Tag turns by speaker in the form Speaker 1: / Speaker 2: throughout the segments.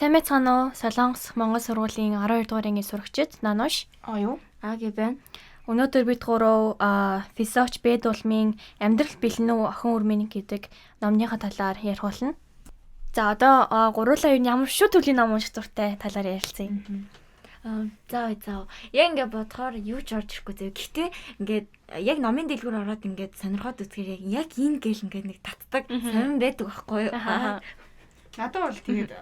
Speaker 1: Сайн байцгаана уу? Солонгос Монгол сургуулийн 12 дугаар ангийн сурагчид Нанош.
Speaker 2: Юу?
Speaker 3: Аги байна.
Speaker 1: Өнөөдөр бид гурав философч Бэд улмын амьдрал бэлэн үү охин үрмэн гэдэг номныхаа талаар ярих болно. За одоо гурлаа юу ямар шүү төрлийн ном унших дуртай талаар ярилцъя.
Speaker 3: За. Яг ингээд бодохоор юу ч орж ирэхгүй зөө. Гэхдээ ингээд яг номын дэлгүүр ороод ингээд сонирхоод үзэхээр яг энэ гэл ингээд нэг татдаг сонирн байдаг байхгүй юу?
Speaker 2: Надад бол тэгээд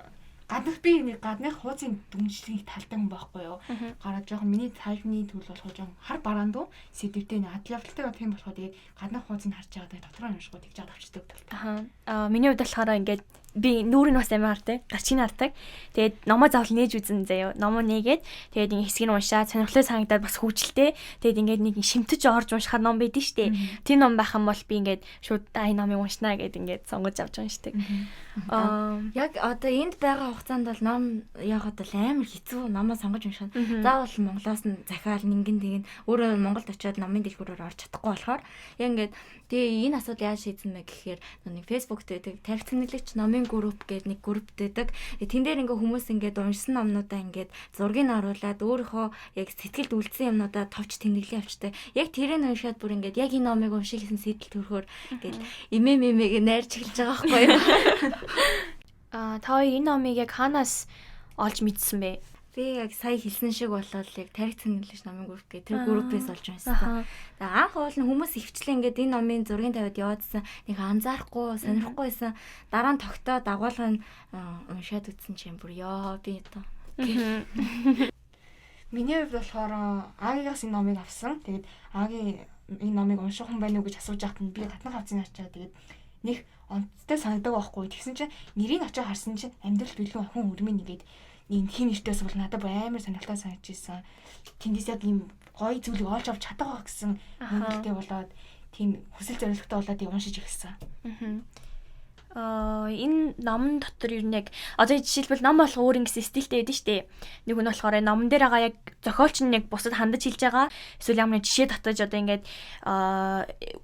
Speaker 2: гадных хуузын дүнжлэгийг талдаг юм байхгүй юу? Гараа жоохон миний тайвны төл болохоор жоохон хар бараандуу сэдвтэй нэг атлавтай гэх юм болохоор тэгээд гадных хуузыг харж байгаа дотроо уншихгүй тэгж аваад авчдаг талтай.
Speaker 1: Миний хувьд болохоор ингээд би нүүрийг бас амар хардаг, гарчиг хардаг. Тэгээд номоо заавал нээж үзэн заяа. Номоо нээгээд тэгээд ингэ хэсгийг уншаад сонирхолтой санагдаад бас хөвжөлтэй. Тэгээд ингээд нэг шимтэж орж уншихаар ном байдэн штэ. Тэр ном байх юм бол би ингээд шууд энэ номыг уншнаа гэд ингээд сонгож авч уншдаг.
Speaker 3: Яг одоо энд байгаа хугацаанд бол ном яагаад бол амар хэцүү номоо сонгож унших. Заавал Монголоос нь захиал нэгэн тэгин өөрөө Монголд очиод номын дэлгүүрээр орж чадахгүй болохоор яг ингээд тэгээ энэ асуудал яаж шийдсэн бэ гэхээр нэг Facebook дээр тарих цэнэглэгч номын групп гэдэг нэг групп дэдэг. Тэн дээр ингээ хүмүүс ингээд уншсан номнуудаа ингээд зургийг оруулаад өөрийнхөө яг сэтгэлд үлдсэн юмнуудаа товч тэмдэглэн авчтай. Яг тэрийг уншаад бүр ингээд яг энэ номыг унших гэсэн сэтэл төрөхөөр ингээд имэмэг найрч эхэлж байгаа байхгүй юу?
Speaker 1: Та хоёр энэ номыг яг хаанаас олж мэдсэн бэ?
Speaker 3: Би яг сая хэлсэн шиг болоод яг тарих цэнэглэж номын групп гэх тэр группээс олж уншсан. Тэгээ анх уул нь хүмүүс ивчлэн ингээд энэ номын зургийн тавиад яваадсан. Нэг анзаарахгүй, сонирхгүй байсан. Дараа нь тогтоо дагуулгын уншаад үзсэн чинь бүр ёо би одоо.
Speaker 2: Миний хувьд болохоор Агигаас энэ номыг авсан. Тэгээд Аги энэ номыг унших хүн байна уу гэж асууж байхад нь би татнах авцын ачаа тэгээд нэг онцтой санагдаг байхгүй. Тэгсэн чинь нэрийг очиж харсан чинь амьдрал бэлэн охин үрмэн нэгээд нэг хин нэртээс бол надад амар сонирхолтой санагдаж ирсэн. Тэндээс яг ийм гоё зүйлийг олж авч чадах гэсэн хөнгөлтэй болоод тийм хүсэл зорилготой болоод уншиж эхэлсэн.
Speaker 1: Энэ номон дотор юу нэг одоо жишээлбэл ном болох өөр ингэсэн стилтэй байдаг шүү дээ. Нэг нь болохоор номон дээр байгаа яг зохиолч нь яг бусад хандаж хэлж байгаа. Эсвэл ямар нэг жишээ татаж одоо ингээд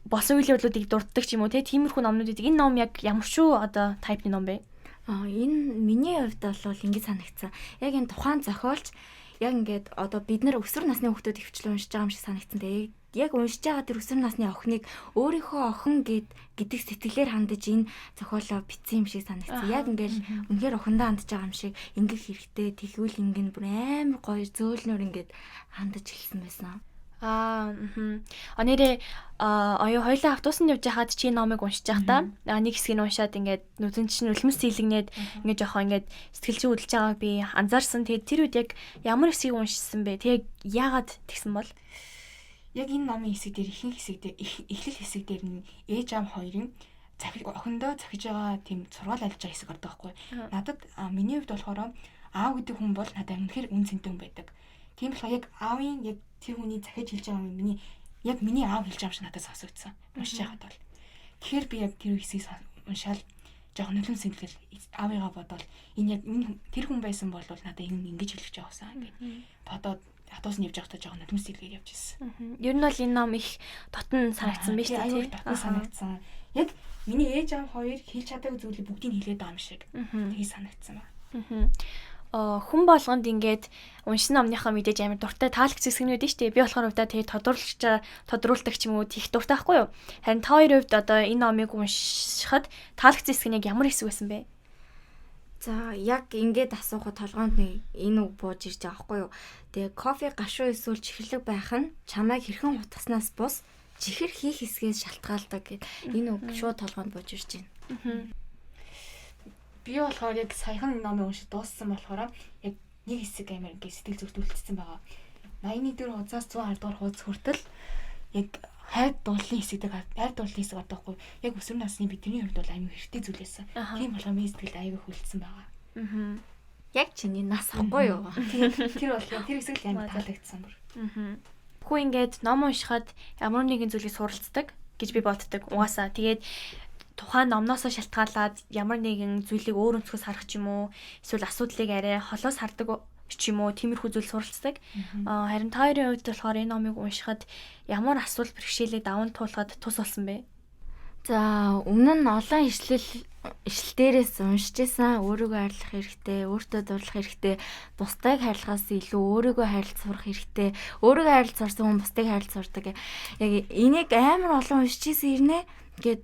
Speaker 1: болсон үйл явдлуудыг дурддаг ч юм уу тиймэрхүү номнууд байдаг. Энэ ном яг ямар шүү одоо тайпны ном бэ?
Speaker 3: Энэ миний хувьд бол ингэж санагдсан. Яг энэ тухайн зохиолч яг ингээд одоо бид нар өсвөр насны хүүхдүүд хвчлэн уншиж байгаа юм шиг санагдсан. Тэгээ яг уншиж байгаа тэр өсвөр насны охиныг өөрийнхөө охин гэдэг сэтгэлээр хандаж энэ зохиолоо бичсэн юм шиг санагдсан. Яг ингээд үнэхээр охиндоо хандж байгаа юм шиг ингэх хэрэгтэй. Тэгвэл ингэн бүр амар гоё зөөлнөр ингээд хандаж эхэлсэн байсан.
Speaker 1: Нэрээ хоёулаа автобусанд явж байхад чи номыг уншиж байхдаа нэг хэсгийг уншаад ингээд нүдэн чинь үлмэс зийлгнээд ингээд жоохон ингээд сэтгэл зүй хөдөлж байгааг би анзаарсан. Тэгээд тэр үед яг ямар хэсгийг уншсан бэ? Тэг яагаад тэгсэн бол?
Speaker 2: Яг энэ номын хэсэг дээр ихэнх хэсэг дээр эхлэл хэсэг дээр нь ээж аав хоёрын охиндоо захиж байгаа тийм сургаал альж байгаа хэсэг ордог байхгүй. Надад миний хувьд болохоор аав гэдэг хүн бол надад үнэхээр үн цэнтэй хүн байдаг. Тийм болохоор яг аавын яг тэр хүний захиж хэлж байгаа юм миний аав хэлж байгаа юм шиг надад сонсогдсон. Уншиж байхад бол. Тэгэхээр би яг тэр хэсгийг уншаал жоохон нөлөөлсөн сэтгэл аавыгаа бодвол энэ яг тэр хүн байсан бол надад ингэж хэлж байгаасан ингээд бодоод автобус нь явж байхдаа жоохон нөлөөлсөн сэтгэлээр явж ирсэн.
Speaker 1: Ер нь бол энэ ном их дотн санагдсан биз дээ.
Speaker 2: Дотн санагдсан. Яг миний ээж аав хоёр хэлж чадаагүй зүйлийг бүгдийг хэлээд байгаа юм шиг. Тэгээ санагдсан ба.
Speaker 1: Хүн болгонд ингээд уншсан номныхаа мэдээж амар дуртай таалагч хэсгнүүд нь шүү дээ. Би болохоор удаа тэгээ тодруулдаг ч юм уу тийх дуртай байхгүй юу? Харин та хоёрын хувьд одоо энэ номыг уншихад таалагч хэсэг нь яг ямар хэсэг байсан бэ?
Speaker 3: За яг ингээд асуухад толгоонд нэг энэ үг бууж ирж байгаа байхгүй юу? Тэгээ кофе гашуу эсвэл чихэрлэг байх нь чамайг хэрхэн утгаснаас бус чихэр хийх хэсгээс шалтгаалдаг гэд энэ үг шууд толгоонд бууж ирж байна.
Speaker 2: Би болохоор яг саяхан номыг уншиж дууссан болохоор яг нэг хэсэг амар ингэ сэтгэл зүртүүлсэн байгаа. 84 хуудасаас 110 дугаар хуудас хүртэл яг хайр дуулын хэсэг ордог хгүй. Яг өсвөр насны бидний хувьд бол аюу хэрэгтэй зүйл байсан. Тийм болохоор миний сэтгэлд аюу хүлцсэн байгаа.
Speaker 3: Яг чиний нас ахгүй юу?
Speaker 2: Тэр бол тэр хэсэг л амар таалагдсан бүр.
Speaker 1: Хүү ингээд ном уншихад ямар нэгэн зүйлийг суралцдаг гэж би боддог. Угаасаа тэгээд тухайн номноос шалтгаалаад ямар нэгэн зүйлийг өөр өнцгөөс харах ч юм уу эсвэл асуудлыг арай холоос хардаг ч юм уу тиймэрхүү зүйл суралцдаг. Харин та хоёрын хувьд болохоор энэ номыг уншихад ямар асуудал бэрхшээлээ даван туулахад тус болсон бэ?
Speaker 3: За өмнө нь олон ишлэлдээрээс уншижсэн өөрийгөө хайрлах хэрэгтэй, өөртөө дурлах хэрэгтэй, бусдыг хайрлахаас илүү өөрийгөө хайрлах сурах хэрэгтэй. Өөрийгөө хайрлах сурсан хүн бусдыг хайрлах сурдаг. Яг энийг амар олон уншижсэн ирнэ гэд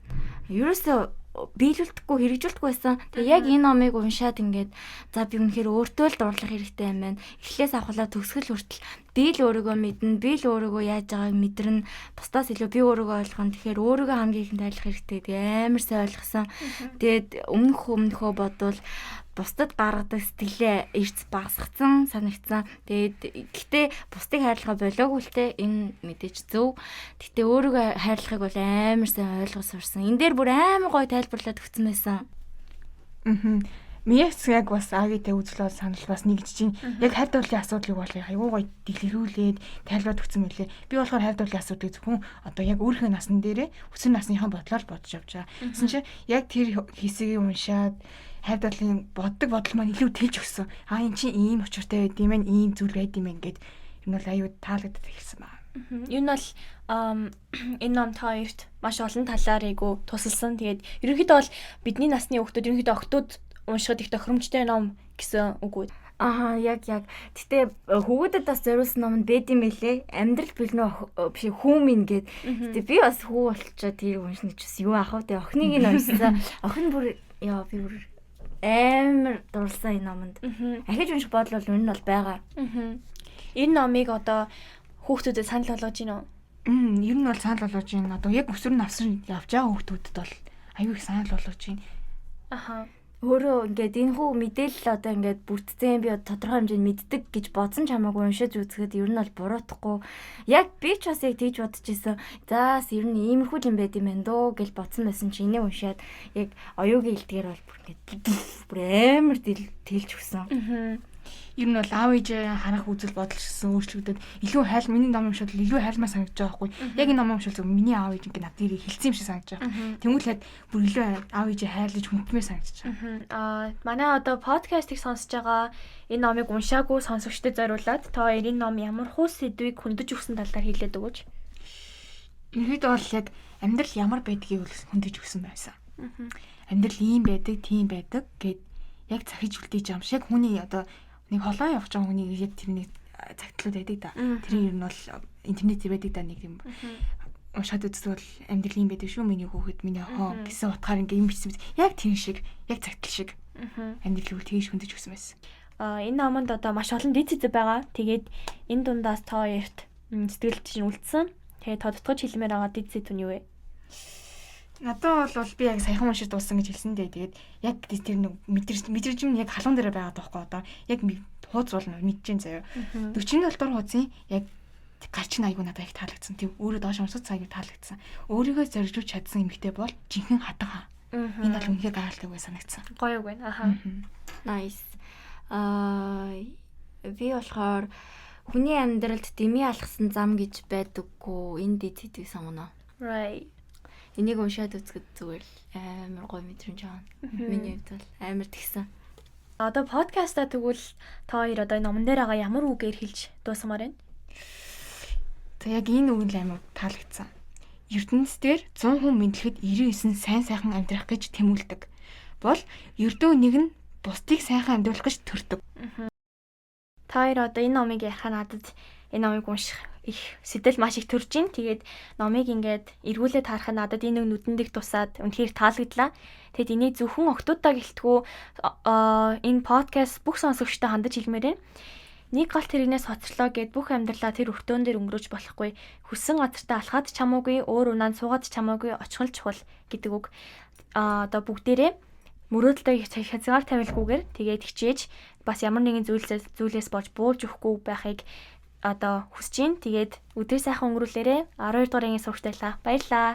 Speaker 3: ерөөсөө биелүүлдэггүй хэрэгжүүлдэггүй байсан. Тэгээ яг энэ номыг уншаад ингээд за би үнэхээр өөртөө л дурлах хэрэгтэй юм байна. Эхлээс авахлаа төгсгөл хүртэл би л өөрийгөө мэднэ, би л өөрийгөө яаж байгааг мэдэрнэ. Бусдаас илүү би өөрийгөө ойлгоно. Тэгэхээр өөрийгөө хамгийн ихэнд хайрлах хэрэгтэй. Тэгээ амар сайн ойлгосон. Тэгээд өмнөхөө бодвол бусдад гаргадаг сэтгэлээ эрц багасгацсан санагдсан. Тэгээд гэхдээ бусдыг хайрлахаа болоогүй л те энэ мэдээж зөв. Гэхдээ өөрийгөө хайрлахыг бол амар сайн ойлгож сурсан. Энэ дээр бүр амар гоё тайлбарлаад өгсөн байсан.
Speaker 2: Миний яг бас агитай үзлээ санал бас нэг чинь яг хайр дурлалын асуудлыг бол аюу гоё дэлгэрүүлээд тайлбараад өгсөн мөлий. Би болохоор хайр дурлалын асуудлыг зөвхөн одоо яг өөрийнхөө насны дээрээ өсвөр насныхаа бодлоор бодож явж байгаа. Гэсэн чинь яг тэр хэсгийг уншаад хайр дурлалын боддог бодол маань илүү тэлж өгсөн. Энэ чинь ийм учиртай байд юм байна, ийм зүйл байд юм байна гэд энэ бол аюу таалагддаг хэлсэн байна.
Speaker 1: Энэ бол энэ ном та хоёрт маш олон талаар айгу тусалсан. Тэгээд ерөнхийдөө бол бидний насны хүүхдүүд ерөнхийдөө октод уншихад их тохиромжтой ном гэсэн үг үү?
Speaker 3: Яг. Гэтэ хүүгүүдэд бас зориулсан ном нь бэд юм байлээ. Амьдрал бэлнэ биш хүү минь гээд. Гэтэ би бас хүү болчиход тэр уншина гэж юу аах вэ? Охиныг нь уншсан. Охин бүр би бүр амар дурлсан энэ номонд. Ахиж унших бодол бол энэ бол байгаа.
Speaker 1: Энэ номыг одоо хүүхдүүдэд санал болгож байна уу?
Speaker 2: Ер нь бол санал болгож байна. Одоо яг өсвөр насны явж байгаа хүүхдүүдэд бол аюу их санал болгож байна.
Speaker 3: Өөрөө ингээд энэ хүү мэдээлэл одоо ингээд бүрдсэн би тодорхой хэмжээнд мэддэг гэж бодсон ч хамаагүй уншиж үзэхэд ер нь бол буруутахгүй. Яг би ч бас яг тэгж бодож исэн. Заас ер нь иймэрхүү юм байд юм байна дөө гэж бодсон байсан чи энийг уншаад яг оюугийн хэлдгээр бол бүр ингээд бүр амар тэлж өгсөн.
Speaker 2: Ер нь бол аав ээж харах үзэл бодол гэсэн өөрчлөгдөд илүү миний ном уншаад илүү хайлмаа санагдаж байгаа байхгүй. Яг энэ ном уншвал зөв миний аав ээж ингээд надад хэлсэн юм шиг санагдаж байгаа. Тэмүүлээд бүр илүү аав ээж хайрлаж хүндмээ санагдаж байгаа.
Speaker 1: Манай одоо подкастыг сонсож байгаа энэ номыг уншаагүй сонсогчдод зориулаад та хоёр энэ ном ямар хуу сэдвийг хөндөж өгсөн талаар хэлээд өгөөч.
Speaker 2: Ерөнхийдөө бол яг амьдрал ямар байдгийг хөндөж өгсөн байсан. Амьдрал ийм байдаг, тийм байдаг гэд яг захиж үлдээж байгаа юм шиг хүний одоо нэг холоо явж байгаа хүний яг тэрний цагтлууд байдаг да. Тэр ер нь бол интернетээр байдаг да нэг юм. Уншаад үзвэл амьдрал юм байдаг шүү миний хүүхэд миний хоо гэсэн утгаар ингээ юм бичсэн. Яг тийм шиг, яг цагтл шиг. Амьдралыг тэгж хөндөж өгсөн байсан.
Speaker 1: Энэ номонд одоо маш олон дэд сэдв байгаа. Тэгээд энэ дундаас та хоёрт сэтгэлд чинь үлдсэн. Тэгээд тодтогч хэлмээр байгаа дэд сэдв нь юу вэ?
Speaker 2: Надад бол би яг саяхан уншиж дууссан гэж хэлсэн дээ. Тэгээд яг тэр нэг мэдрэмж нь яг халуун дээр байгаа даахгүй одоо яг хууз болно мэдчихээн заяа. 47 дугаар хуудсын яг гарч ин аягүй надад их таалагдсан. Тэг өөрөө доош уншиж аягүй таалагдсан. Өөрийгөө зоржуулж чадсан эмэгтэй бол жинхэнэ хатга. Энэ бол үнхээр гайхалтай байсан санагдсан.
Speaker 1: Гоё байна.
Speaker 3: Nice. Би болохоор хүний амьдралд дэмий алгасан зам гэж байдаггүй энэ дэд сэдвийг сонгоно.
Speaker 1: Right.
Speaker 3: Энийг уншаад үзэхэд зүгээр амар гоё мэдрэмж авна. Миний хувьд бол амар тэгсэн.
Speaker 1: Одоо подкастаа тэгвэл та хоёр одоо номон дээр байгаа ямар үгээр хэлж дуусгамаар байна?
Speaker 2: За яг энэ үг л амар таалагдсан. ертөнцийн 100 хүн мэдлэхэд 99 сайн сайхан амьдрах гэж тэмүүлдэг. Бол ердөө нэг нь бусдыг сайхан амьдруулах гэж төрдөг.
Speaker 1: Та хоёр одоо энэ номыг ярихаа надад энэ номыг унших их сэтэл маш их төрж гин. Тэгээд номыг ингээд эргүүлээд харахад надад энэ нүдэн дэх тусаад үнэхээр таалагдлаа. Тэгэд энийг зөвхөн октодоо гэлтгүү энэ подкаст бүх сонсогчтой хандаж хэлмээр байна. Нэг галт хэрэгнээс хоцрлоо гэд бүх амьдралаа тэр өртөөн дээр өнгөрөөж болохгүй. Хүссэн газартаа алхаад чамаагүй, өөр унаанд суугаад чамаагүй очихол чухал гэдэг үг. Одоо бүгдээрээ мөрөөдөлтэй хязгаар тавилгүйгээр тэгээд хичээж бас ямар нэгэн зүйлээс болж буулж өгөхгүй байхыг одоо хүсэж гин. Тэгээд өдөр сайхан өнгөрүүлээрэ 12 дугаар ангийн сурагч байлаа. Баярлалаа.